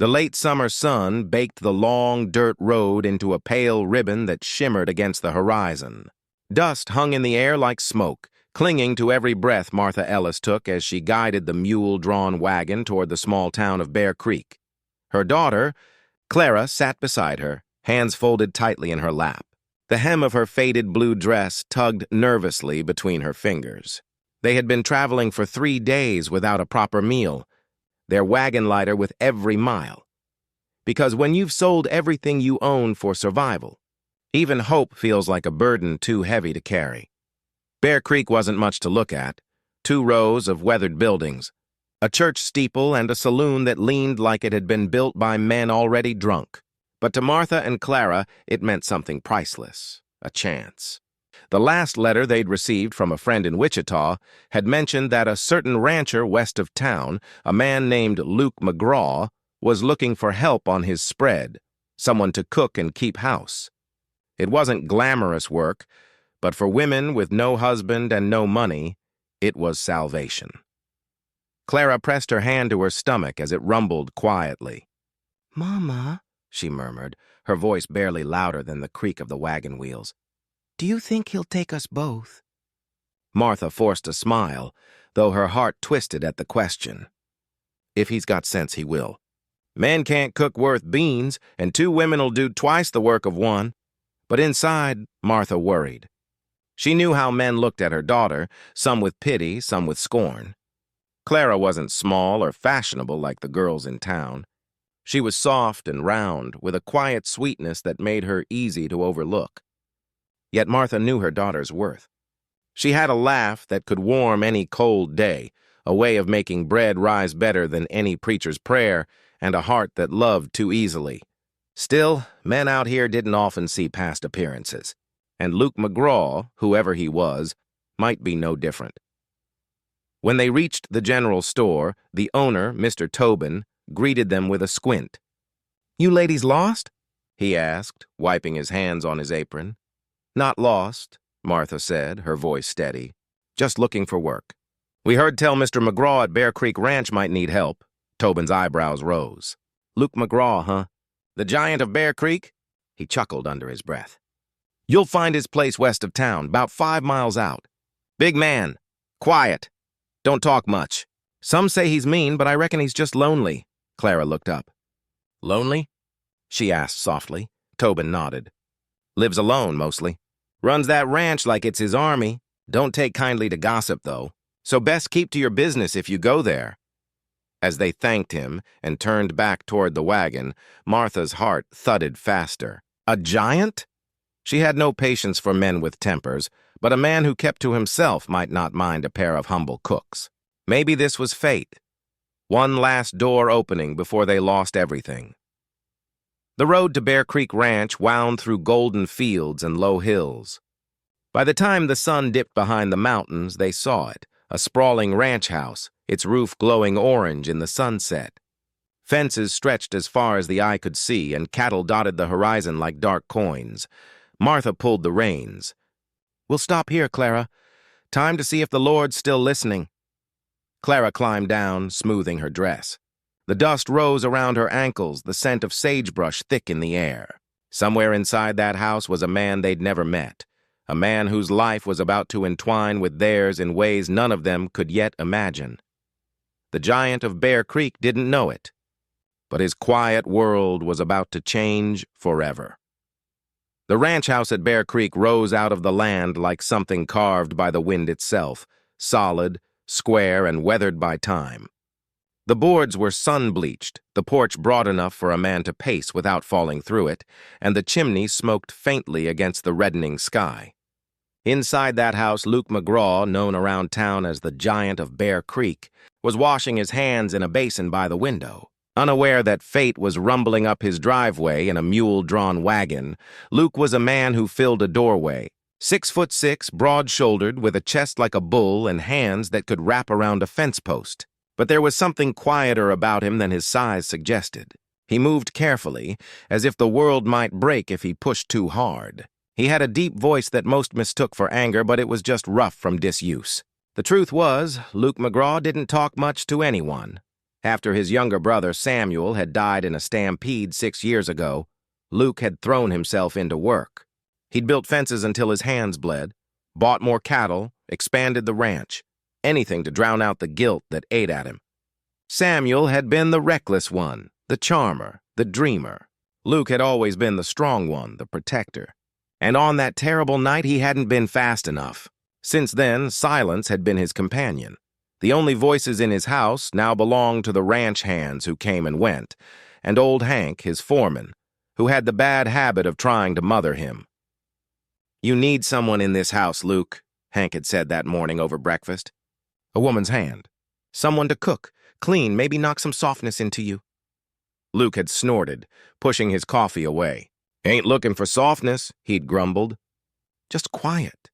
The late summer sun baked the long dirt road into a pale ribbon that shimmered against the horizon. Dust hung in the air like smoke, clinging to every breath Martha Ellis took as she guided the mule-drawn wagon toward the small town of Bear Creek. Her daughter, Clara, sat beside her, hands folded tightly in her lap. The hem of her faded blue dress tugged nervously between her fingers. They had been traveling for 3 days without a proper meal, their wagon lighter with every mile. Because when you've sold everything you own for survival, even hope feels like a burden too heavy to carry. Bear Creek wasn't much to look at. 2 rows of weathered buildings, a church steeple, and a saloon that leaned like it had been built by men already drunk. But to Martha and Clara, it meant something priceless, a chance. The last letter they'd received from a friend in Wichita had mentioned that a certain rancher west of town, a man named Luke McGraw, was looking for help on his spread, someone to cook and keep house. It wasn't glamorous work, but for women with no husband and no money, it was salvation. Clara pressed her hand to her stomach as it rumbled quietly. "Mama," she murmured, her voice barely louder than the creak of the wagon wheels. "Do you think he'll take us both?" Martha forced a smile, though her heart twisted at the question. If he's got sense, he will. Men can't cook worth beans, and 2 women'll do twice the work of one. But inside, Martha worried. She knew how men looked at her daughter, some with pity, some with scorn. Clara wasn't small or fashionable like the girls in town. She was soft and round, with a quiet sweetness that made her easy to overlook. Yet Martha knew her daughter's worth. She had a laugh that could warm any cold day, a way of making bread rise better than any preacher's prayer, and a heart that loved too easily. Still, men out here didn't often see past appearances, and Luke McGraw, whoever he was, might be no different. When they reached the general store, the owner, Mr. Tobin, greeted them with a squint. "You ladies lost?" he asked, wiping his hands on his apron. "Not lost," Martha said, her voice steady. "Just looking for work. We heard tell Mr. McGraw at Bear Creek Ranch might need help." Tobin's eyebrows rose. "Luke McGraw, huh? The giant of Bear Creek?" He chuckled under his breath. "You'll find his place west of town, about 5 miles out. Big man. Quiet. Don't talk much. Some say he's mean, but I reckon he's just lonely." Clara looked up. "Lonely?" she asked softly. Tobin nodded. "Lives alone, mostly. Runs that ranch like it's his army. Don't take kindly to gossip, though. So best keep to your business if you go there." As they thanked him and turned back toward the wagon, Martha's heart thudded faster. A giant? She had no patience for men with tempers, but a man who kept to himself might not mind a pair of humble cooks. Maybe this was fate. One last door opening before they lost everything. The road to Bear Creek Ranch wound through golden fields and low hills. By the time the sun dipped behind the mountains, they saw it, a sprawling ranch house, its roof glowing orange in the sunset. Fences stretched as far as the eye could see, and cattle dotted the horizon like dark coins. Martha pulled the reins. "We'll stop here, Clara. Time to see if the Lord's still listening." Clara climbed down, smoothing her dress. The dust rose around her ankles, the scent of sagebrush thick in the air. Somewhere inside that house was a man they'd never met, a man whose life was about to entwine with theirs in ways none of them could yet imagine. The giant of Bear Creek didn't know it, but his quiet world was about to change forever. The ranch house at Bear Creek rose out of the land like something carved by the wind itself, solid, square, and weathered by time. The boards were sun-bleached, the porch broad enough for a man to pace without falling through it, and the chimney smoked faintly against the reddening sky. Inside that house, Luke McGraw, known around town as the Giant of Bear Creek, was washing his hands in a basin by the window. Unaware that fate was rumbling up his driveway in a mule-drawn wagon, Luke was a man who filled a doorway, 6'6", broad-shouldered, with a chest like a bull and hands that could wrap around a fence post. But there was something quieter about him than his size suggested. He moved carefully, as if the world might break if he pushed too hard. He had a deep voice that most mistook for anger, but it was just rough from disuse. The truth was, Luke McGraw didn't talk much to anyone. After his younger brother Samuel had died in a stampede 6 years ago, Luke had thrown himself into work. He'd built fences until his hands bled, bought more cattle, expanded the ranch, anything to drown out the guilt that ate at him. Samuel had been the reckless one, the charmer, the dreamer. Luke had always been the strong one, the protector. And on that terrible night, he hadn't been fast enough. Since then, silence had been his companion. The only voices in his house now belonged to the ranch hands who came and went, and old Hank, his foreman, who had the bad habit of trying to mother him. "You need someone in this house, Luke," Hank had said that morning over breakfast. "A woman's hand. Someone to cook, clean, maybe knock some softness into you." Luke had snorted, pushing his coffee away. "Ain't looking for softness," he'd grumbled. "Just quiet."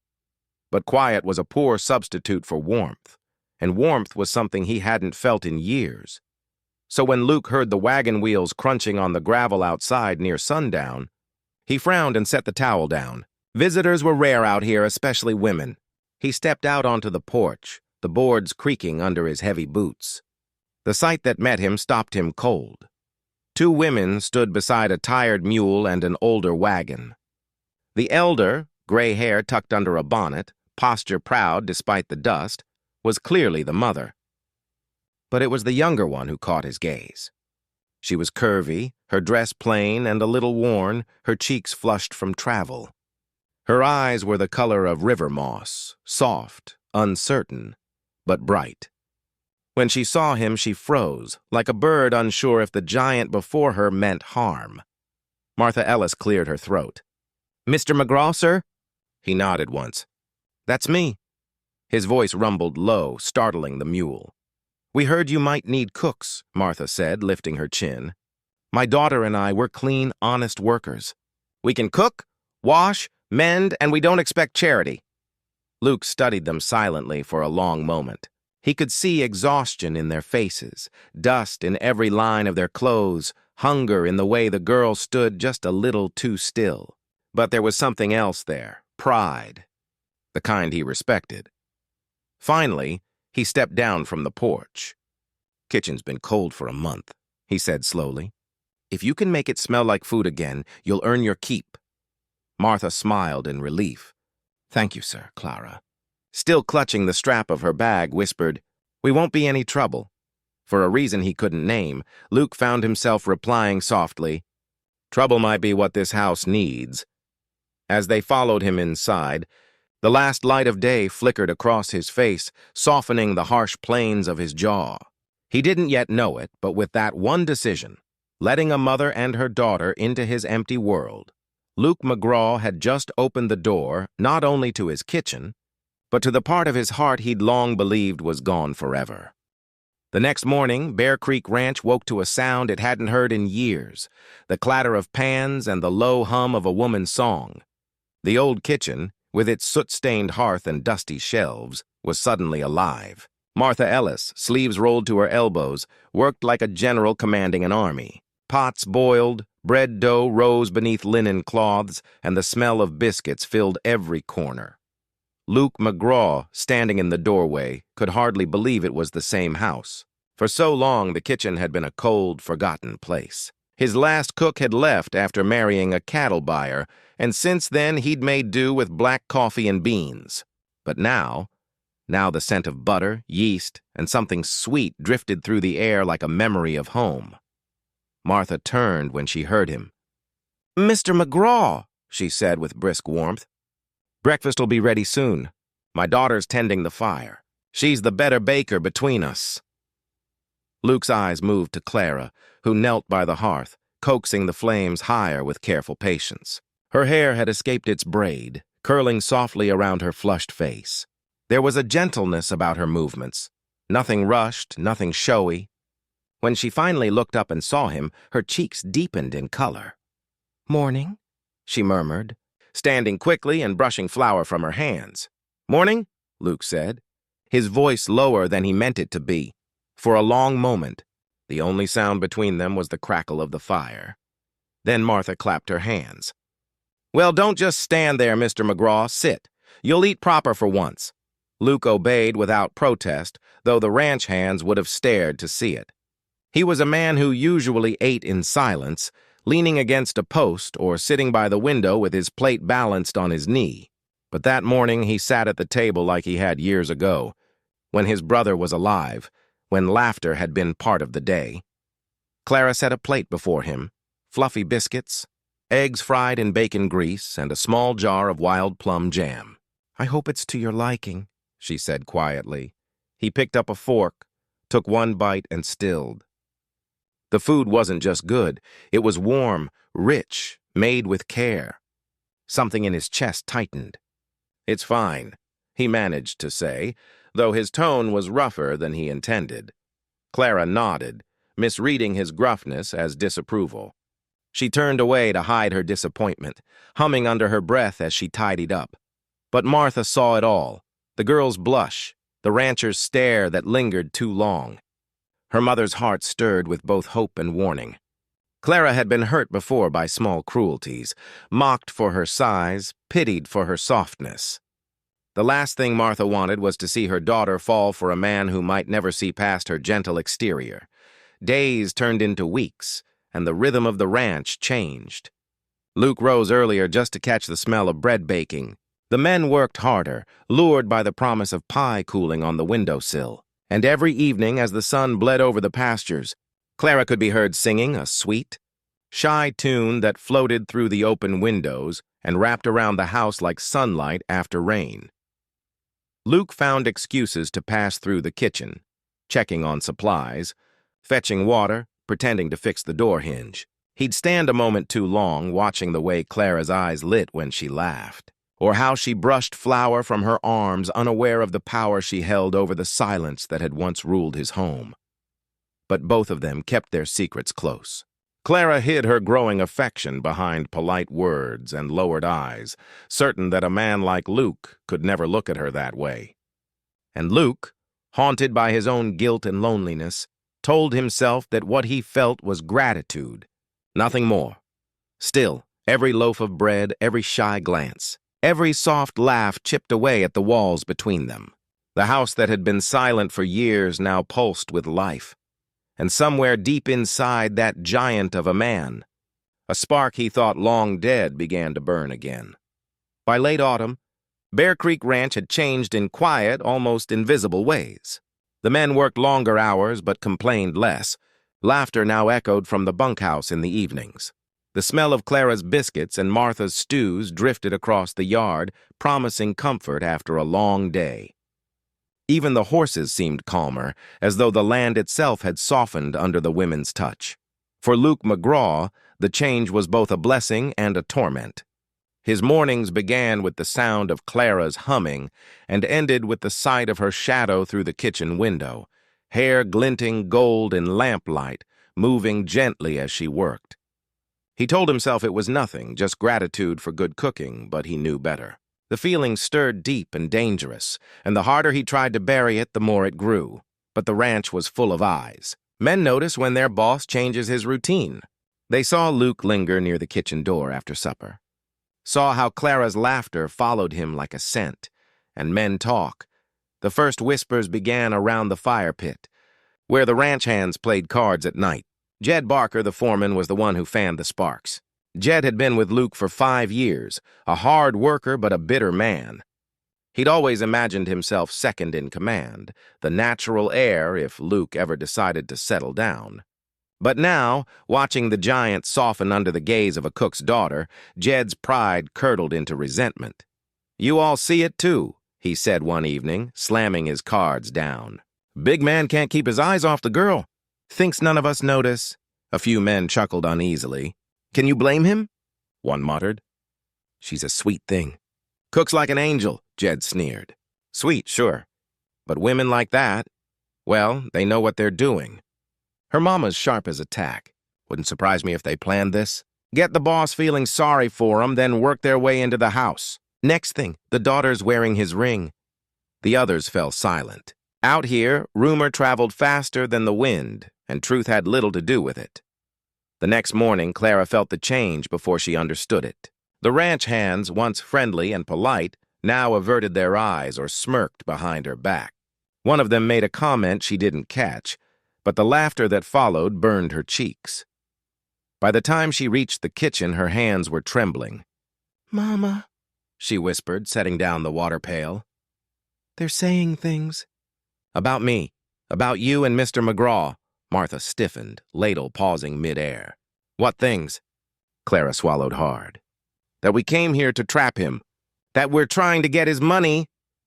But quiet was a poor substitute for warmth, and warmth was something he hadn't felt in years. So when Luke heard the wagon wheels crunching on the gravel outside near sundown, he frowned and set the towel down. Visitors were rare out here, especially women. He stepped out onto the porch, the boards creaking under his heavy boots. The sight that met him stopped him cold. 2 women stood beside a tired mule and an older wagon. The elder, gray hair tucked under a bonnet, posture proud despite the dust, was clearly the mother. But it was the younger one who caught his gaze. She was curvy, her dress plain and a little worn, her cheeks flushed from travel. Her eyes were the color of river moss, soft, uncertain, but bright. When she saw him, she froze, like a bird unsure if the giant before her meant harm. Martha Ellis cleared her throat. "Mr. McGraw, sir?" He nodded once. "That's me." His voice rumbled low, startling the mule. "We heard you might need cooks," Martha said, lifting her chin. "My daughter and I, we're clean, honest workers. We can cook, wash, mend, and we don't expect charity." Luke studied them silently for a long moment. He could see exhaustion in their faces, dust in every line of their clothes, hunger in the way the girl stood just a little too still. But there was something else there, pride, the kind he respected. Finally, he stepped down from the porch. "Kitchen's been cold for a month," he said slowly. "If you can make it smell like food again, you'll earn your keep." Martha smiled in relief. "Thank you, sir, Clara." Still clutching the strap of her bag, whispered, "We won't be any trouble." For a reason he couldn't name, Luke found himself replying softly, "Trouble might be what this house needs." As they followed him inside, the last light of day flickered across his face, softening the harsh planes of his jaw. He didn't yet know it, but with that one decision, letting a mother and her daughter into his empty world, Luke McGraw had just opened the door not only to his kitchen, but to the part of his heart he'd long believed was gone forever. The next morning, Bear Creek Ranch woke to a sound it hadn't heard in years, the clatter of pans and the low hum of a woman's song. The old kitchen, with its soot-stained hearth and dusty shelves, was suddenly alive. Martha Ellis, sleeves rolled to her elbows, worked like a general commanding an army. Pots boiled, bread dough rose beneath linen cloths, and the smell of biscuits filled every corner. Luke McGraw, standing in the doorway, could hardly believe it was the same house. For so long, the kitchen had been a cold, forgotten place. His last cook had left after marrying a cattle buyer, and since then he'd made do with black coffee and beans. But now the scent of butter, yeast, and something sweet drifted through the air like a memory of home. Martha turned when she heard him. "Mr. McGraw," she said with brisk warmth. "Breakfast will be ready soon. My daughter's tending the fire. She's the better baker between us." Luke's eyes moved to Clara, who knelt by the hearth, coaxing the flames higher with careful patience. Her hair had escaped its braid, curling softly around her flushed face. There was a gentleness about her movements, nothing rushed, nothing showy. When she finally looked up and saw him, her cheeks deepened in color. "Morning," she murmured, standing quickly and brushing flour from her hands. "Morning," Luke said, his voice lower than he meant it to be. For a long moment, the only sound between them was the crackle of the fire. Then Martha clapped her hands. "Well, don't just stand there, Mr. McGraw. Sit. You'll eat proper for once." Luke obeyed without protest, though the ranch hands would have stared to see it. He was a man who usually ate in silence, leaning against a post or sitting by the window with his plate balanced on his knee. But that morning he sat at the table like he had years ago, when his brother was alive, when laughter had been part of the day. Clara set a plate before him, fluffy biscuits, eggs fried in bacon grease, and a small jar of wild plum jam. "I hope it's to your liking," she said quietly. He picked up a fork, took one bite, and stilled. The food wasn't just good, it was warm, rich, made with care. Something in his chest tightened. "It's fine," he managed to say, though his tone was rougher than he intended. Clara nodded, misreading his gruffness as disapproval. She turned away to hide her disappointment, humming under her breath as she tidied up. But Martha saw it all, the girl's blush, the rancher's stare that lingered too long. Her mother's heart stirred with both hope and warning. Clara had been hurt before by small cruelties, mocked for her size, pitied for her softness. The last thing Martha wanted was to see her daughter fall for a man who might never see past her gentle exterior. Days turned into weeks, and the rhythm of the ranch changed. Luke rose earlier just to catch the smell of bread baking. The men worked harder, lured by the promise of pie cooling on the windowsill. And every evening, as the sun bled over the pastures, Clara could be heard singing a sweet, shy tune that floated through the open windows and wrapped around the house like sunlight after rain. Luke found excuses to pass through the kitchen, checking on supplies, fetching water, pretending to fix the door hinge. He'd stand a moment too long, watching the way Clara's eyes lit when she laughed, or how she brushed flour from her arms, unaware of the power she held over the silence that had once ruled his home. But both of them kept their secrets close. Clara hid her growing affection behind polite words and lowered eyes, certain that a man like Luke could never look at her that way. And Luke, haunted by his own guilt and loneliness, told himself that what he felt was gratitude, nothing more. Still, every loaf of bread, every shy glance, every soft laugh chipped away at the walls between them. The house that had been silent for years now pulsed with life. And somewhere deep inside that giant of a man, a spark he thought long dead began to burn again. By late autumn, Bear Creek Ranch had changed in quiet, almost invisible ways. The men worked longer hours but complained less. Laughter now echoed from the bunkhouse in the evenings. The smell of Clara's biscuits and Martha's stews drifted across the yard, promising comfort after a long day. Even the horses seemed calmer, as though the land itself had softened under the women's touch. For Luke McGraw, the change was both a blessing and a torment. His mornings began with the sound of Clara's humming and ended with the sight of her shadow through the kitchen window, hair glinting gold in lamplight, moving gently as she worked. He told himself it was nothing, just gratitude for good cooking, but he knew better. The feeling stirred deep and dangerous, and the harder he tried to bury it, the more it grew. But the ranch was full of eyes. Men notice when their boss changes his routine. They saw Luke linger near the kitchen door after supper, saw how Clara's laughter followed him like a scent, and men talk. The first whispers began around the fire pit, where the ranch hands played cards at night. Jed Barker, the foreman, was the one who fanned the sparks. Jed had been with Luke for 5 years, a hard worker but a bitter man. He'd always imagined himself second in command, the natural heir if Luke ever decided to settle down. But now, watching the giant soften under the gaze of a cook's daughter, Jed's pride curdled into resentment. "You all see it too," he said one evening, slamming his cards down. "Big man can't keep his eyes off the girl. Thinks none of us notice." A few men chuckled uneasily. "Can you blame him?" one muttered. "She's a sweet thing. Cooks like an angel," Jed sneered. "Sweet, sure. But women like that, well, they know what they're doing. Her mama's sharp as a tack. Wouldn't surprise me if they planned this. Get the boss feeling sorry for 'em, then work their way into the house. Next thing, the daughter's wearing his ring." The others fell silent. Out here, rumor traveled faster than the wind, and truth had little to do with it. The next morning, Clara felt the change before she understood it. The ranch hands, once friendly and polite, now averted their eyes or smirked behind her back. One of them made a comment she didn't catch, but the laughter that followed burned her cheeks. By the time she reached the kitchen, her hands were trembling. "Mama," she whispered, setting down the water pail. "They're saying things." "About me. About you and Mr. McGraw." Martha stiffened, ladle pausing mid-air. "What things?" Clara swallowed hard. "That we came here to trap him. That we're trying to get his money."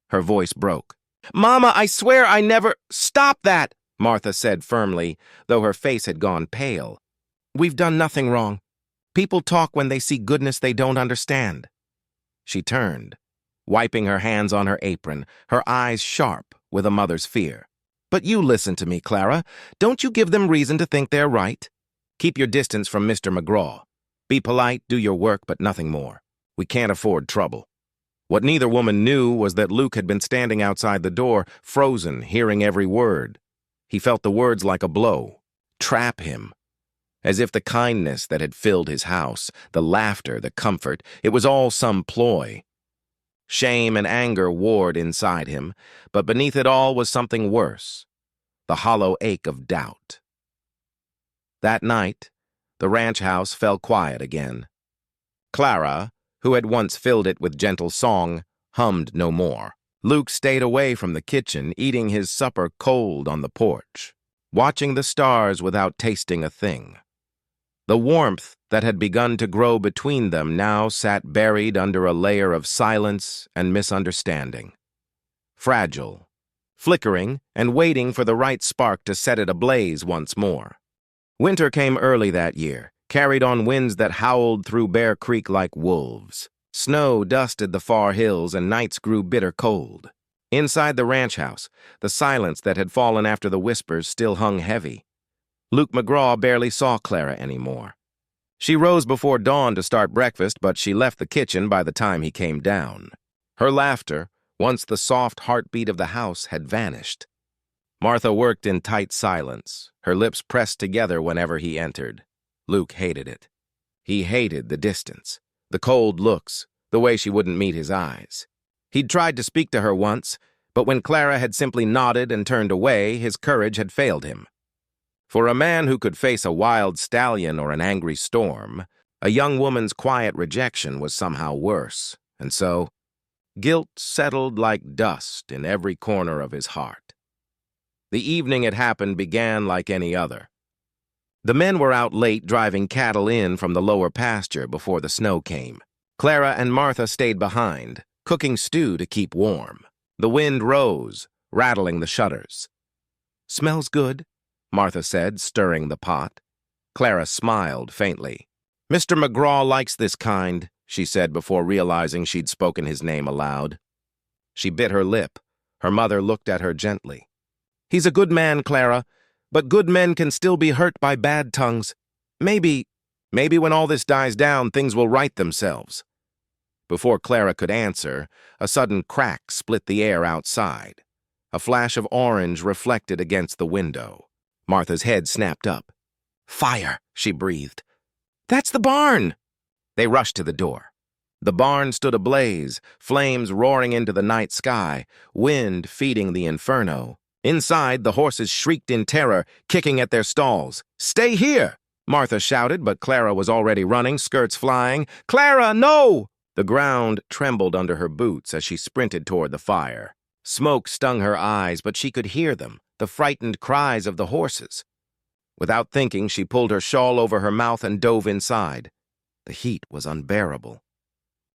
Her voice broke. "Mama, I swear I never—" "Stop that!" Martha said firmly, though her face had gone pale. "We've done nothing wrong. People talk when they see goodness they don't understand." She turned, wiping her hands on her apron, her eyes sharp with a mother's fear. "But you listen to me, Clara. Don't you give them reason to think they're right. Keep your distance from Mr. McGraw. Be polite, do your work, but nothing more. We can't afford trouble." What neither woman knew was that Luke had been standing outside the door, frozen, hearing every word. He felt the words like a blow. Trap him. As if the kindness that had filled his house, the laughter, the comfort, it was all some ploy. Shame and anger warred inside him, but beneath it all was something worse, the hollow ache of doubt. That night, the ranch house fell quiet again. Clara, who had once filled it with gentle song, hummed no more. Luke stayed away from the kitchen, eating his supper cold on the porch, watching the stars without tasting a thing. The warmth that had begun to grow between them now sat buried under a layer of silence and misunderstanding. Fragile, flickering, and waiting for the right spark to set it ablaze once more. Winter came early that year, carried on winds that howled through Bear Creek like wolves. Snow dusted the far hills and nights grew bitter cold. Inside the ranch house, the silence that had fallen after the whispers still hung heavy. Luke McGraw barely saw Clara anymore. She rose before dawn to start breakfast, but she left the kitchen by the time he came down. Her laughter, once the soft heartbeat of the house, had vanished. Martha worked in tight silence, her lips pressed together whenever he entered. Luke hated it. He hated the distance, the cold looks, the way she wouldn't meet his eyes. He'd tried to speak to her once, but when Clara had simply nodded and turned away, his courage had failed him. For a man who could face a wild stallion or an angry storm, a young woman's quiet rejection was somehow worse, and so guilt settled like dust in every corner of his heart. The evening it happened began like any other. The men were out late driving cattle in from the lower pasture before the snow came. Clara and Martha stayed behind, cooking stew to keep warm. The wind rose, rattling the shutters. "Smells good," Martha said, stirring the pot. Clara smiled faintly. "Mr. McGraw likes this kind," she said before realizing she'd spoken his name aloud. She bit her lip. Her mother looked at her gently. "He's a good man, Clara, but good men can still be hurt by bad tongues. Maybe when all this dies down, things will right themselves." Before Clara could answer, a sudden crack split the air outside. A flash of orange reflected against the window. Martha's head snapped up. "Fire," she breathed. "That's the barn!" They rushed to the door. The barn stood ablaze, flames roaring into the night sky, wind feeding the inferno. Inside, the horses shrieked in terror, kicking at their stalls. "Stay here!" Martha shouted, but Clara was already running, skirts flying. "Clara, no!" The ground trembled under her boots as she sprinted toward the fire. Smoke stung her eyes, but she could hear them, the frightened cries of the horses. Without thinking, she pulled her shawl over her mouth and dove inside. The heat was unbearable.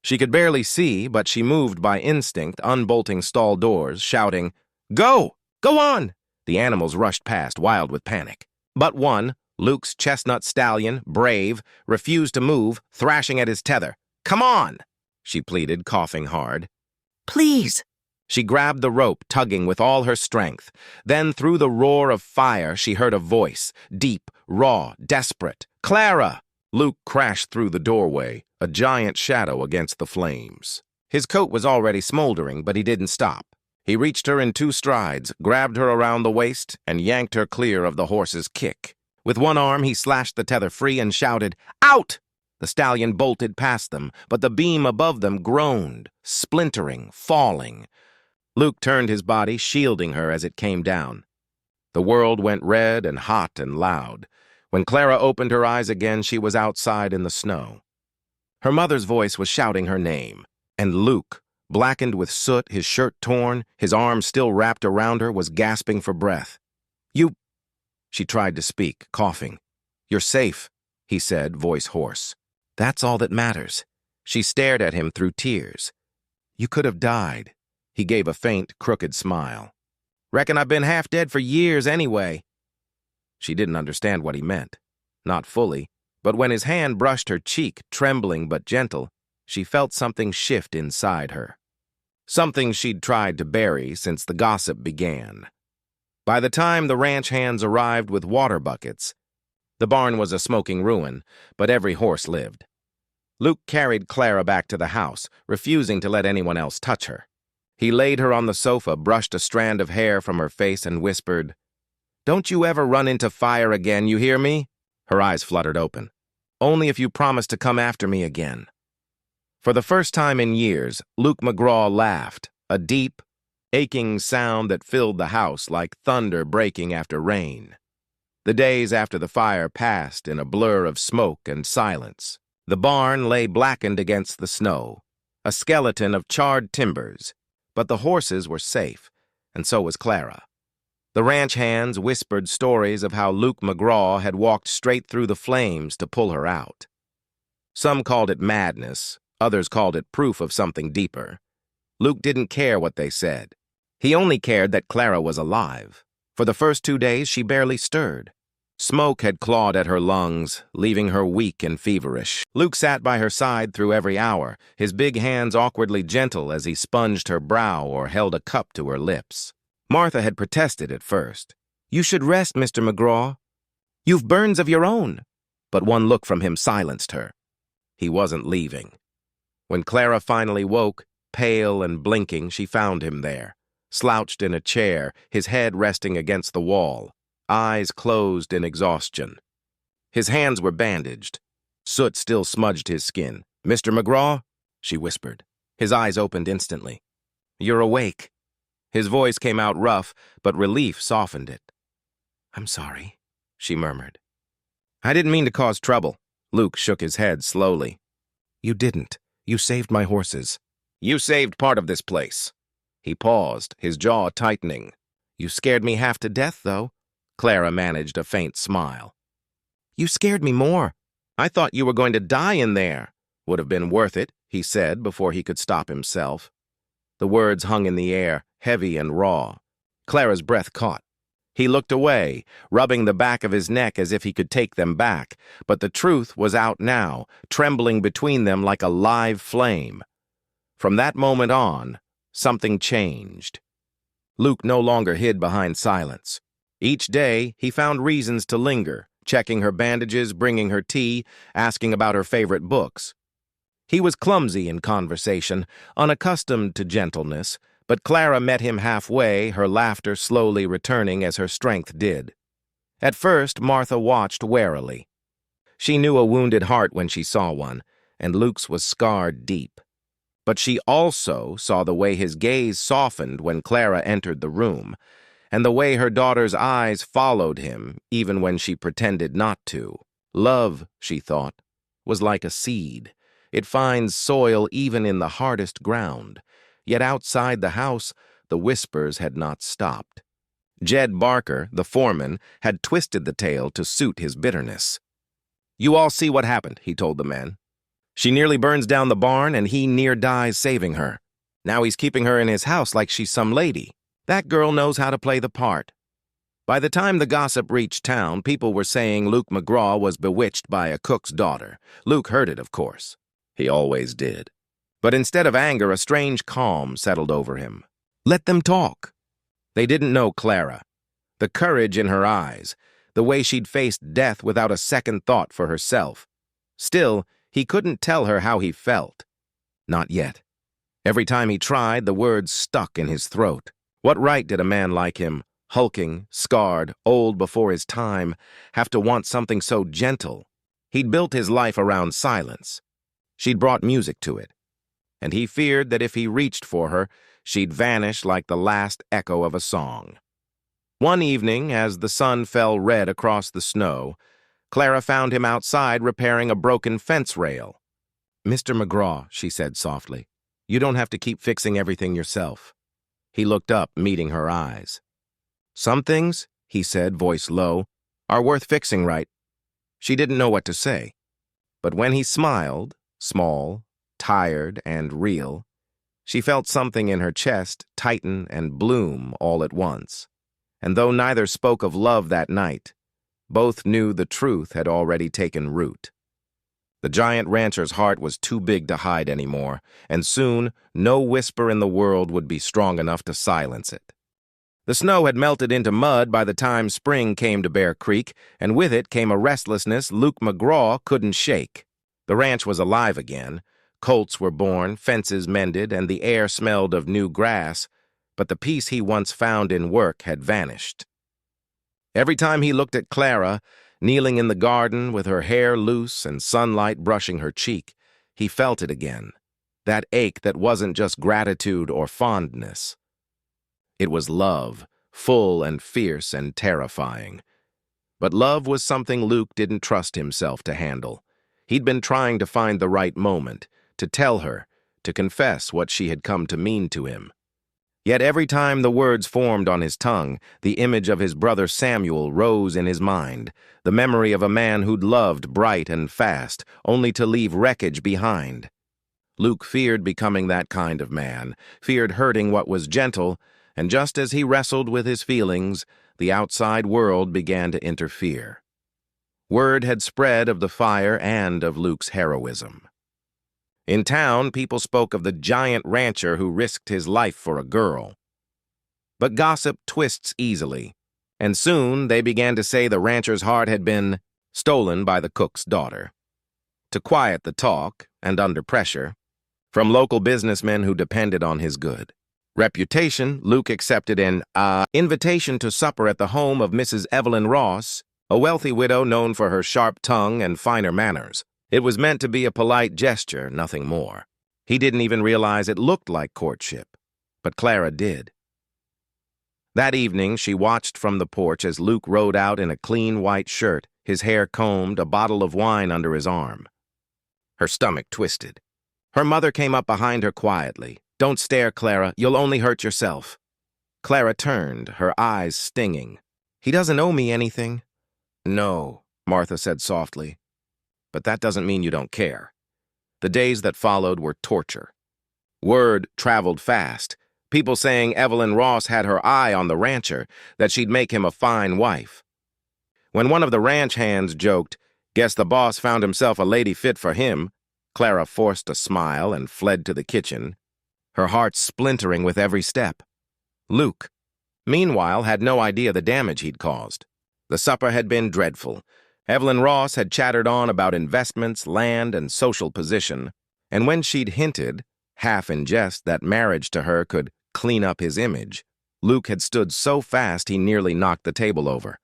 She could barely see, but she moved by instinct, unbolting stall doors, shouting, "Go! Go on!" The animals rushed past, wild with panic. But one, Luke's chestnut stallion, brave, refused to move, thrashing at his tether. "Come on!" she pleaded, coughing hard. "Please!" She grabbed the rope, tugging with all her strength. Then, through the roar of fire, she heard a voice, deep, raw, desperate. "Clara!" Luke crashed through the doorway, a giant shadow against the flames. His coat was already smoldering, but he didn't stop. He reached her in 2 strides, grabbed her around the waist, and yanked her clear of the horse's kick. With one arm, he slashed the tether free and shouted, "Out!" The stallion bolted past them, but the beam above them groaned, splintering, falling. Luke turned his body, shielding her as it came down. The world went red and hot and loud. When Clara opened her eyes again, she was outside in the snow. Her mother's voice was shouting her name, and Luke, blackened with soot, his shirt torn, his arms still wrapped around her, was gasping for breath. "You—" She tried to speak, coughing. "You're safe," he said, voice hoarse. "That's all that matters." She stared at him through tears. "You could have died." He gave a faint, crooked smile. "Reckon I've been half dead for years anyway." She didn't understand what he meant. Not fully, but when his hand brushed her cheek, trembling but gentle, she felt something shift inside her. Something she'd tried to bury since the gossip began. By the time the ranch hands arrived with water buckets, the barn was a smoking ruin, but every horse lived. Luke carried Clara back to the house, refusing to let anyone else touch her. He laid her on the sofa, brushed a strand of hair from her face, and whispered, "Don't you ever run into fire again, you hear me?" Her eyes fluttered open. "Only if you promise to come after me again." For the first time in years, Luke McGraw laughed, a deep, aching sound that filled the house like thunder breaking after rain. The days after the fire passed in a blur of smoke and silence. The barn lay blackened against the snow, a skeleton of charred timbers, but the horses were safe, and so was Clara. The ranch hands whispered stories of how Luke McGraw had walked straight through the flames to pull her out. Some called it madness, others called it proof of something deeper. Luke didn't care what they said. He only cared that Clara was alive. For the first 2 days, she barely stirred. Smoke had clawed at her lungs, leaving her weak and feverish. Luke sat by her side through every hour, his big hands awkwardly gentle as he sponged her brow or held a cup to her lips. Martha had protested at first. "You should rest, Mr. McGraw. You've burns of your own." But one look from him silenced her. He wasn't leaving. When Clara finally woke, pale and blinking, she found him there, slouched in a chair, his head resting against the wall, eyes closed in exhaustion. His hands were bandaged. Soot still smudged his skin. "Mr. McGraw?" she whispered. His eyes opened instantly. "You're awake." His voice came out rough, but relief softened it. "I'm sorry," she murmured. "I didn't mean to cause trouble." Luke shook his head slowly. "You didn't. You saved my horses." "You saved part of this place." He paused, his jaw tightening. "You scared me half to death, though." Clara managed a faint smile. "You scared me more. I thought you were going to die in there." "Would have been worth it," he said before he could stop himself. The words hung in the air, heavy and raw. Clara's breath caught. He looked away, rubbing the back of his neck as if he could take them back, but the truth was out now, trembling between them like a live flame. From that moment on, something changed. Luke no longer hid behind silence. Each day, he found reasons to linger, checking her bandages, bringing her tea, asking about her favorite books. He was clumsy in conversation, unaccustomed to gentleness, but Clara met him halfway, her laughter slowly returning as her strength did. At first, Martha watched warily. She knew a wounded heart when she saw one, and Luke's was scarred deep. But she also saw the way his gaze softened when Clara entered the room, and the way her daughter's eyes followed him, even when she pretended not to. Love, she thought, was like a seed. It finds soil even in the hardest ground. Yet outside the house, the whispers had not stopped. Jed Barker, the foreman, had twisted the tale to suit his bitterness. "You all see what happened," he told the men. "She nearly burns down the barn, and he near dies saving her. Now he's keeping her in his house like she's some lady. That girl knows how to play the part." By the time the gossip reached town, people were saying Luke McGraw was bewitched by a cook's daughter. Luke heard it, of course. He always did. But instead of anger, a strange calm settled over him. Let them talk. They didn't know Clara. The courage in her eyes, the way she'd faced death without a second thought for herself. Still, he couldn't tell her how he felt. Not yet. Every time he tried, the words stuck in his throat. What right did a man like him, hulking, scarred, old before his time, have to want something so gentle? He'd built his life around silence. She'd brought music to it. And he feared that if he reached for her, she'd vanish like the last echo of a song. One evening, as the sun fell red across the snow, Clara found him outside repairing a broken fence rail. "Mr. McGraw," she said softly, "you don't have to keep fixing everything yourself." He looked up, meeting her eyes. "Some things," he said, voice low, "are worth fixing right." She didn't know what to say. But when he smiled, small, tired, and real, she felt something in her chest tighten and bloom all at once. And though neither spoke of love that night, both knew the truth had already taken root. The giant rancher's heart was too big to hide anymore, and soon no whisper in the world would be strong enough to silence it. The snow had melted into mud by the time spring came to Bear Creek, and with it came a restlessness Luke McGraw couldn't shake. The ranch was alive again. Colts were born, fences mended, and the air smelled of new grass, but the peace he once found in work had vanished. Every time he looked at Clara, kneeling in the garden with her hair loose and sunlight brushing her cheek, he felt it again, that ache that wasn't just gratitude or fondness. It was love, full and fierce and terrifying. But love was something Luke didn't trust himself to handle. He'd been trying to find the right moment, to tell her, to confess what she had come to mean to him. Yet every time the words formed on his tongue, the image of his brother Samuel rose in his mind, the memory of a man who'd loved bright and fast, only to leave wreckage behind. Luke feared becoming that kind of man, feared hurting what was gentle, and just as he wrestled with his feelings, the outside world began to interfere. Word had spread of the fire and of Luke's heroism. In town, people spoke of the giant rancher who risked his life for a girl. But gossip twists easily, and soon they began to say the rancher's heart had been stolen by the cook's daughter. To quiet the talk, and under pressure, from local businessmen who depended on his good reputation, Luke accepted an invitation to supper at the home of Mrs. Evelyn Ross, a wealthy widow known for her sharp tongue and finer manners. It was meant to be a polite gesture, nothing more. He didn't even realize it looked like courtship, but Clara did. That evening, she watched from the porch as Luke rode out in a clean white shirt, his hair combed, a bottle of wine under his arm. Her stomach twisted. Her mother came up behind her quietly. "Don't stare, Clara. You'll only hurt yourself." Clara turned, her eyes stinging. "He doesn't owe me anything." "No," Martha said softly. "But that doesn't mean you don't care." The days that followed were torture. Word traveled fast, people saying Evelyn Ross had her eye on the rancher, that she'd make him a fine wife. When one of the ranch hands joked, "Guess the boss found himself a lady fit for him," Clara forced a smile and fled to the kitchen, her heart splintering with every step. Luke, meanwhile, had no idea the damage he'd caused. The supper had been dreadful. Evelyn Ross had chattered on about investments, land, and social position, and when she'd hinted, half in jest, that marriage to her could clean up his image, Luke had stood so fast he nearly knocked the table over.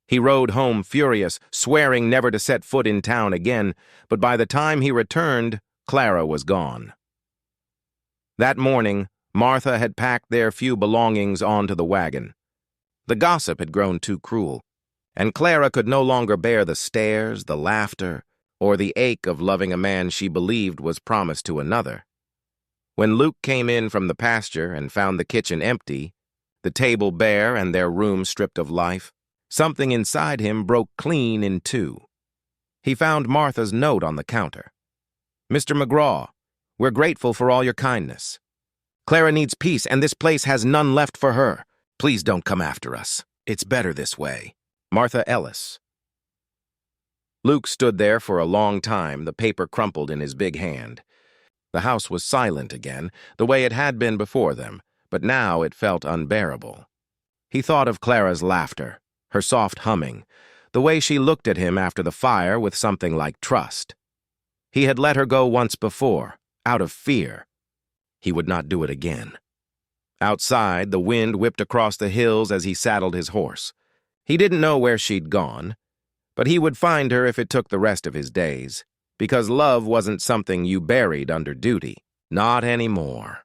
He rode home furious, swearing never to set foot in town again, but by the time he returned, Clara was gone. That morning, Martha had packed their few belongings onto the wagon. The gossip had grown too cruel, and Clara could no longer bear the stares, the laughter, or the ache of loving a man she believed was promised to another. When Luke came in from the pasture and found the kitchen empty, the table bare and their room stripped of life, something inside him broke clean in two. He found Martha's note on the counter. "Mr. McGraw, we're grateful for all your kindness. Clara needs peace, and this place has none left for her. Please don't come after us. It's better this way. Martha Ellis." Luke stood there for a long time, the paper crumpled in his big hand. The house was silent again, the way it had been before them, but now it felt unbearable. He thought of Clara's laughter, her soft humming, the way she looked at him after the fire with something like trust. He had let her go once before, out of fear. He would not do it again. Outside, the wind whipped across the hills as he saddled his horse. He didn't know where she'd gone, but he would find her if it took the rest of his days, because love wasn't something you buried under duty. Not anymore.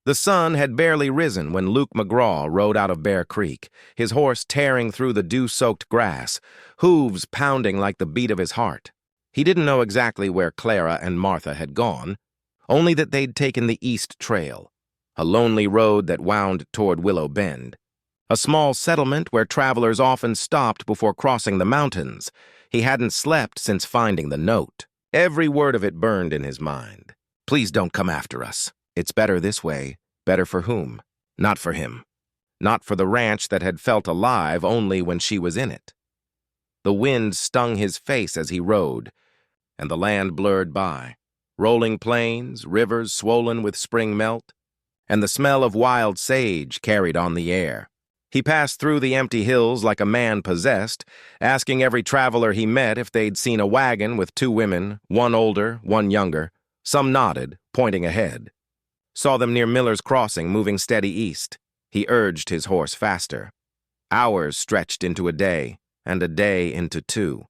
The sun had barely risen when Luke McGraw rode out of Bear Creek, his horse tearing through the dew-soaked grass, hooves pounding like the beat of his heart. He didn't know exactly where Clara and Martha had gone, only that they'd taken the East Trail, a lonely road that wound toward Willow Bend, a small settlement where travelers often stopped before crossing the mountains. He hadn't slept since finding the note. Every word of it burned in his mind. Please don't come after us. It's better this way. Better for whom? Not for him. Not for the ranch that had felt alive only when she was in it. The wind stung his face as he rode, and the land blurred by. Rolling plains, rivers swollen with spring melt, and the smell of wild sage carried on the air. He passed through the empty hills like a man possessed, asking every traveler he met if they'd seen a wagon with 2 women, one older, one younger. Some nodded, pointing ahead. Saw them near Miller's Crossing, moving steady east. He urged his horse faster. Hours stretched into a day, and a day into 2.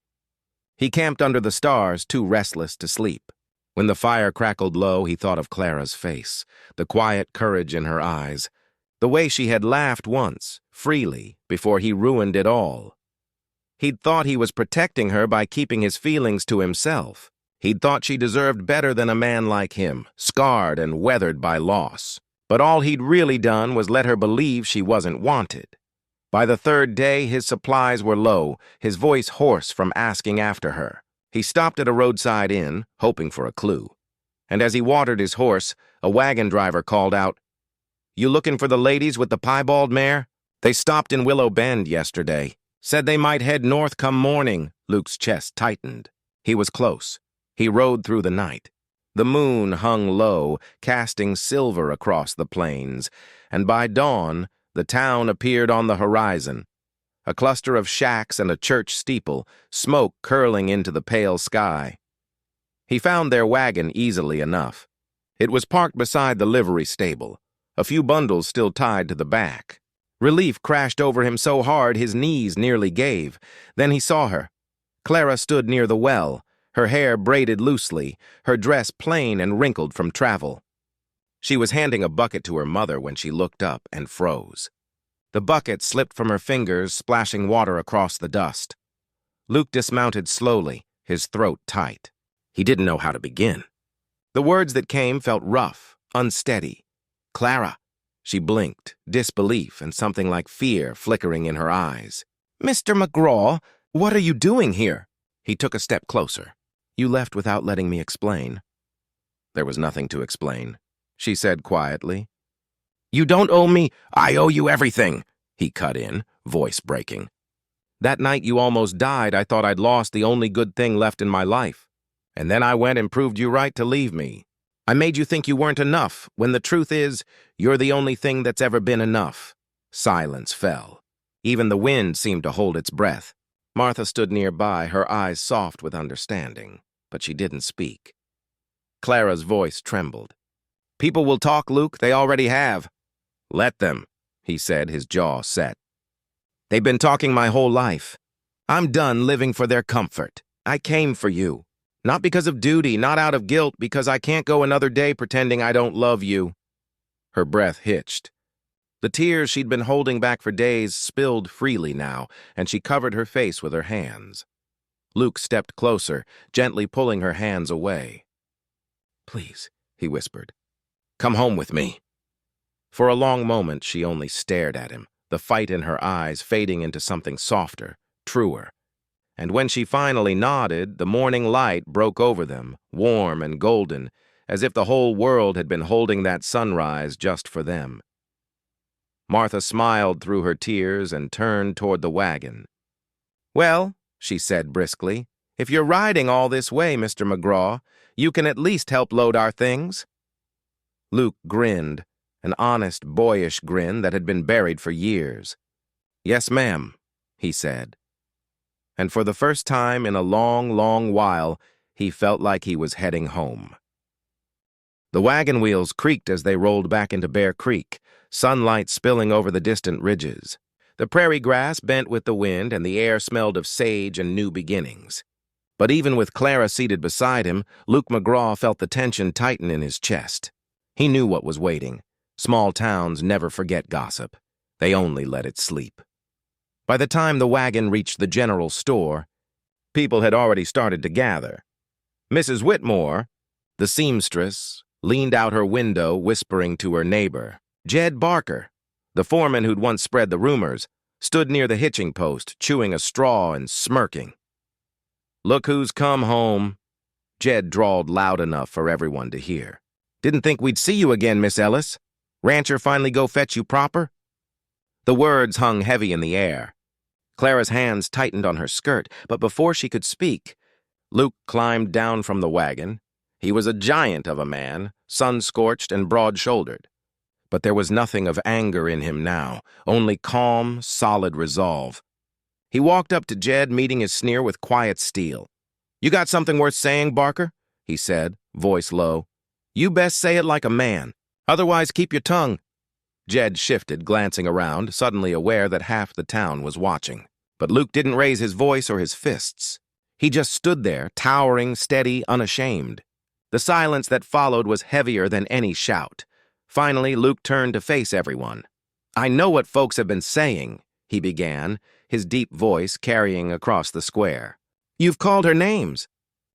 He camped under the stars, too restless to sleep. When the fire crackled low, he thought of Clara's face, the quiet courage in her eyes, the way she had laughed once, freely, before he ruined it all. He'd thought he was protecting her by keeping his feelings to himself. He'd thought she deserved better than a man like him, scarred and weathered by loss. But all he'd really done was let her believe she wasn't wanted. By the 3rd day, his supplies were low, his voice hoarse from asking after her. He stopped at a roadside inn, hoping for a clue. And as he watered his horse, a wagon driver called out, "You looking for the ladies with the piebald mare? They stopped in Willow Bend yesterday. Said they might head north come morning." Luke's chest tightened. He was close. He rode through the night. The moon hung low, casting silver across the plains, and by dawn, the town appeared on the horizon. A cluster of shacks and a church steeple, smoke curling into the pale sky. He found their wagon easily enough. It was parked beside the livery stable, a few bundles still tied to the back. Relief crashed over him so hard his knees nearly gave. Then he saw her. Clara stood near the well, her hair braided loosely, her dress plain and wrinkled from travel. She was handing a bucket to her mother when she looked up and froze. The bucket slipped from her fingers, splashing water across the dust. Luke dismounted slowly, his throat tight. He didn't know how to begin. The words that came felt rough, unsteady. "Clara." She blinked, disbelief and something like fear flickering in her eyes. "Mr. McGraw, what are you doing here?" He took a step closer. "You left without letting me explain." There was nothing to explain, she said quietly. "You don't owe me." "I owe you everything," he cut in, voice breaking. "That night you almost died, I thought I'd lost the only good thing left in my life. And then I went and proved you right to leave me. I made you think you weren't enough, when the truth is, you're the only thing that's ever been enough." Silence fell. Even the wind seemed to hold its breath. Martha stood nearby, her eyes soft with understanding, but she didn't speak. Clara's voice trembled. "People will talk, Luke. They already have." "Let them," he said, his jaw set. "They've been talking my whole life. I'm done living for their comfort. I came for you. Not because of duty, not out of guilt, because I can't go another day pretending I don't love you." Her breath hitched. The tears she'd been holding back for days spilled freely now, and she covered her face with her hands. Luke stepped closer, gently pulling her hands away. "Please," he whispered, "come home with me." For a long moment she only stared at him, the fight in her eyes fading into something softer, truer. And when she finally nodded, the morning light broke over them, warm and golden, as if the whole world had been holding that sunrise just for them. Martha smiled through her tears and turned toward the wagon. "Well," she said briskly, "if you're riding all this way, Mr. McGraw, you can at least help load our things." Luke grinned, an honest, boyish grin that had been buried for years. "Yes, ma'am," he said. And for the first time in a long, long while, he felt like he was heading home. The wagon wheels creaked as they rolled back into Bear Creek, sunlight spilling over the distant ridges. The prairie grass bent with the wind, and the air smelled of sage and new beginnings. But even with Clara seated beside him, Luke McGraw felt the tension tighten in his chest. He knew what was waiting. Small towns never forget gossip. They only let it sleep. By the time the wagon reached the general store, people had already started to gather. Mrs. Whitmore, the seamstress, leaned out her window whispering to her neighbor. Jed Barker, the foreman who'd once spread the rumors, stood near the hitching post, chewing a straw and smirking. "Look who's come home," Jed drawled loud enough for everyone to hear. "Didn't think we'd see you again, Miss Ellis. Rancher finally go fetch you proper?" The words hung heavy in the air. Clara's hands tightened on her skirt, but before she could speak, Luke climbed down from the wagon. He was a giant of a man, sun-scorched and broad-shouldered. But there was nothing of anger in him now, only calm, solid resolve. He walked up to Jed, meeting his sneer with quiet steel. "You got something worth saying, Barker?" he said, voice low. "You best say it like a man. Otherwise, keep your tongue." Jed shifted, glancing around, suddenly aware that half the town was watching. But Luke didn't raise his voice or his fists. He just stood there, towering, steady, unashamed. The silence that followed was heavier than any shout. Finally, Luke turned to face everyone. "I know what folks have been saying," he began, his deep voice carrying across the square. "You've called her names.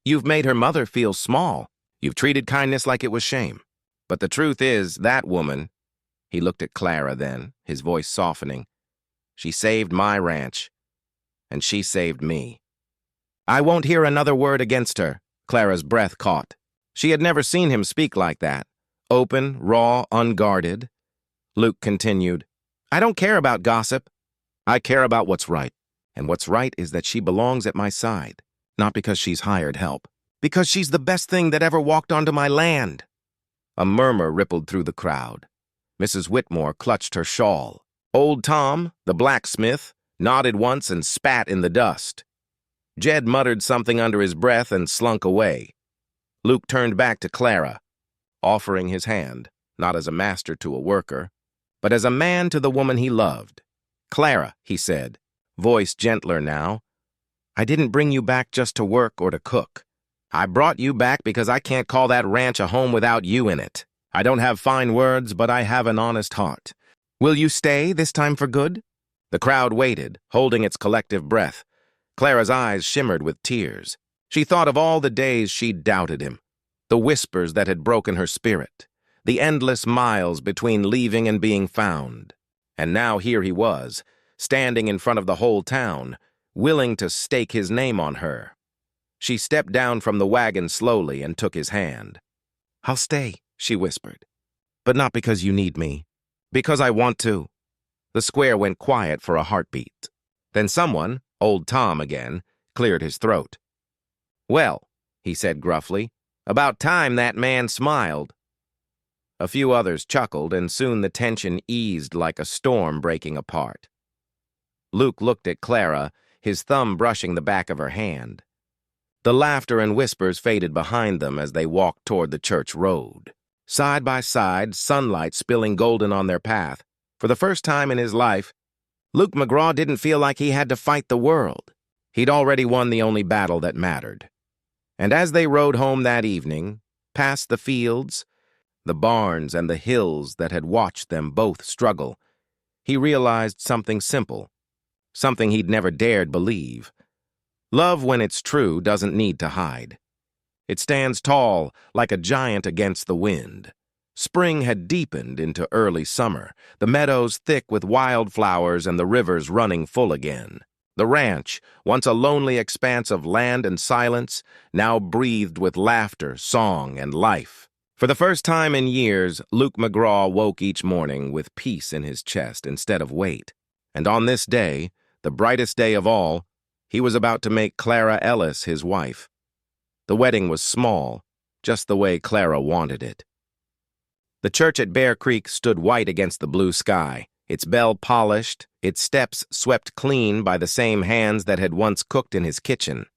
You've made her mother feel small. You've treated kindness like it was shame. But the truth is, that woman—" He looked at Clara then, his voice softening. "She saved my ranch, and she saved me." "I won't hear another word against her," Clara's breath caught. She had never seen him speak like that. Open, raw, unguarded. Luke continued, "I don't care about gossip. I care about what's right. And what's right is that she belongs at my side. Not because she's hired help. Because she's the best thing that ever walked onto my land." A murmur rippled through the crowd. Mrs. Whitmore clutched her shawl. Old Tom, the blacksmith, nodded once and spat in the dust. Jed muttered something under his breath and slunk away. Luke turned back to Clara, offering his hand, not as a master to a worker, but as a man to the woman he loved. "Clara," he said, voice gentler now, "I didn't bring you back just to work or to cook. I brought you back because I can't call that ranch a home without you in it. I don't have fine words, but I have an honest heart. Will you stay this time for good?" The crowd waited, holding its collective breath. Clara's eyes shimmered with tears. She thought of all the days she'd doubted him, the whispers that had broken her spirit, the endless miles between leaving and being found. And now here he was, standing in front of the whole town, willing to stake his name on her. She stepped down from the wagon slowly and took his hand. "I'll stay," she whispered. "But not because you need me. Because I want to." The square went quiet for a heartbeat. Then someone, old Tom again, cleared his throat. "Well," he said gruffly, "about time that man smiled." A few others chuckled, and soon the tension eased like a storm breaking apart. Luke looked at Clara, his thumb brushing the back of her hand. The laughter and whispers faded behind them as they walked toward the church road. Side by side, sunlight spilling golden on their path. For the first time in his life, Luke McGraw didn't feel like he had to fight the world. He'd already won the only battle that mattered. And as they rode home that evening, past the fields, the barns, and the hills that had watched them both struggle, he realized something simple, something he'd never dared believe. Love, when it's true, doesn't need to hide. It stands tall, like a giant against the wind. Spring had deepened into early summer, the meadows thick with wildflowers and the rivers running full again. The ranch, once a lonely expanse of land and silence, now breathed with laughter, song, and life. For the first time in years, Luke McGraw woke each morning with peace in his chest instead of weight. And on this day, the brightest day of all, he was about to make Clara Ellis his wife. The wedding was small, just the way Clara wanted it. The church at Bear Creek stood white against the blue sky, its bell polished, its steps swept clean by the same hands that had once cooked in his kitchen.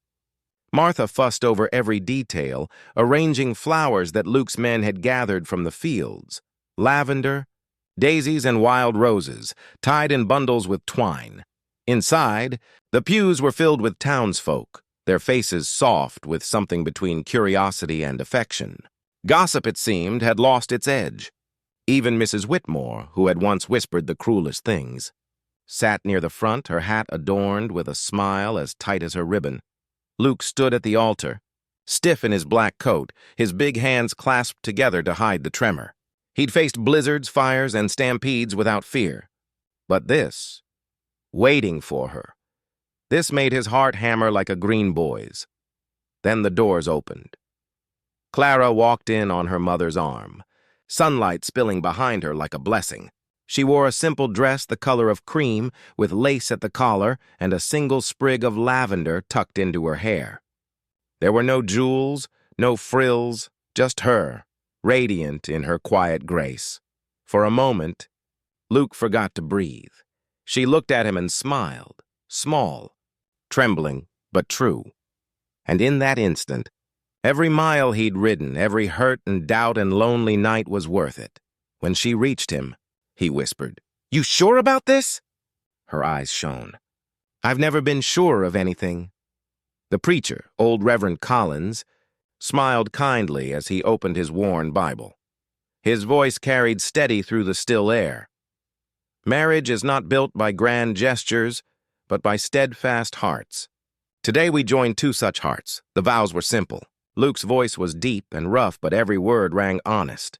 Martha fussed over every detail, arranging flowers that Luke's men had gathered from the fields. Lavender, daisies, and wild roses, tied in bundles with twine. Inside, the pews were filled with townsfolk, their faces soft with something between curiosity and affection. Gossip, it seemed, had lost its edge. Even Mrs. Whitmore, who had once whispered the cruelest things, sat near the front, her hat adorned with a smile as tight as her ribbon. Luke stood at the altar, stiff in his black coat, his big hands clasped together to hide the tremor. He'd faced blizzards, fires, and stampedes without fear. But this, waiting for her, this made his heart hammer like a green boy's. Then the doors opened. Clara walked in on her mother's arm, sunlight spilling behind her like a blessing. She wore a simple dress the color of cream, with lace at the collar and a single sprig of lavender tucked into her hair. There were no jewels, no frills, just her, radiant in her quiet grace. For a moment, Luke forgot to breathe. She looked at him and smiled, small, trembling, but true. And in that instant, every mile he'd ridden, every hurt and doubt and lonely night was worth it. When she reached him, he whispered, "You sure about this?" Her eyes shone. "I've never been sure of anything." The preacher, old Reverend Collins, smiled kindly as he opened his worn Bible. His voice carried steady through the still air. "Marriage is not built by grand gestures, but by steadfast hearts. Today we joined two such hearts. The vows were simple. Luke's voice was deep and rough, but every word rang honest.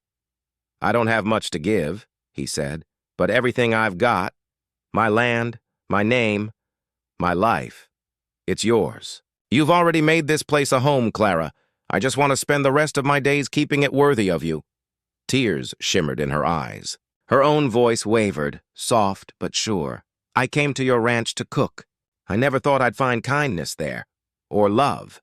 "I don't have much to give," he said, "but everything I've got, my land, my name, my life, it's yours. You've already made this place a home, Clara. I just want to spend the rest of my days keeping it worthy of you." Tears shimmered in her eyes. Her own voice wavered, soft but sure. "I came to your ranch to cook. I never thought I'd find kindness there, or love.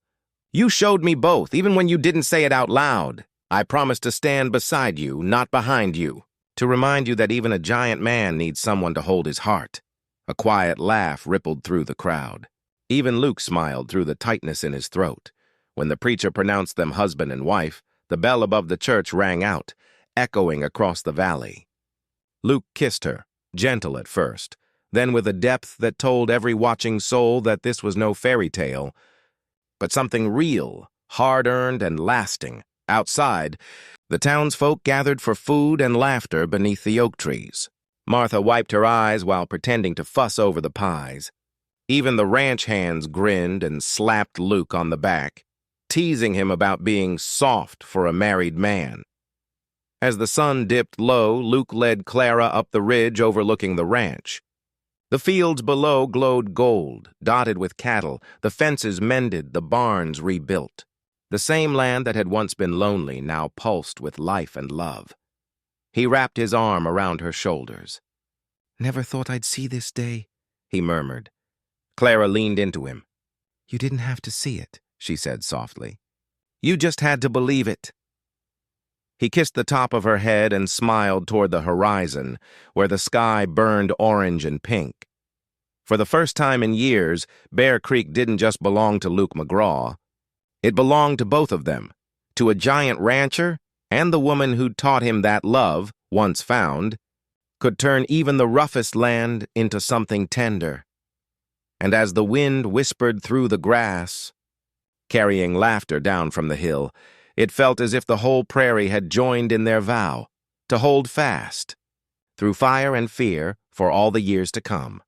You showed me both, even when you didn't say it out loud. I promised to stand beside you, not behind you, to remind you that even a giant man needs someone to hold his heart." A quiet laugh rippled through the crowd. Even Luke smiled through the tightness in his throat. When the preacher pronounced them husband and wife, the bell above the church rang out, echoing across the valley. Luke kissed her, gentle at first, then with a depth that told every watching soul that this was no fairy tale, but something real, hard-earned and lasting. Outside, the townsfolk gathered for food and laughter beneath the oak trees. Martha wiped her eyes while pretending to fuss over the pies. Even the ranch hands grinned and slapped Luke on the back, teasing him about being soft for a married man. As the sun dipped low, Luke led Clara up the ridge overlooking the ranch. The fields below glowed gold, dotted with cattle, the fences mended, the barns rebuilt. The same land that had once been lonely now pulsed with life and love. He wrapped his arm around her shoulders. "Never thought I'd see this day," he murmured. Clara leaned into him. "You didn't have to see it," she said softly. "You just had to believe it." He kissed the top of her head and smiled toward the horizon, where the sky burned orange and pink. For the first time in years, Bear Creek didn't just belong to Luke McGraw. It belonged to both of them, to a giant rancher and the woman who'd taught him that love, once found, could turn even the roughest land into something tender. And as the wind whispered through the grass, carrying laughter down from the hill, it felt as if the whole prairie had joined in their vow to hold fast, through fire and fear, for all the years to come.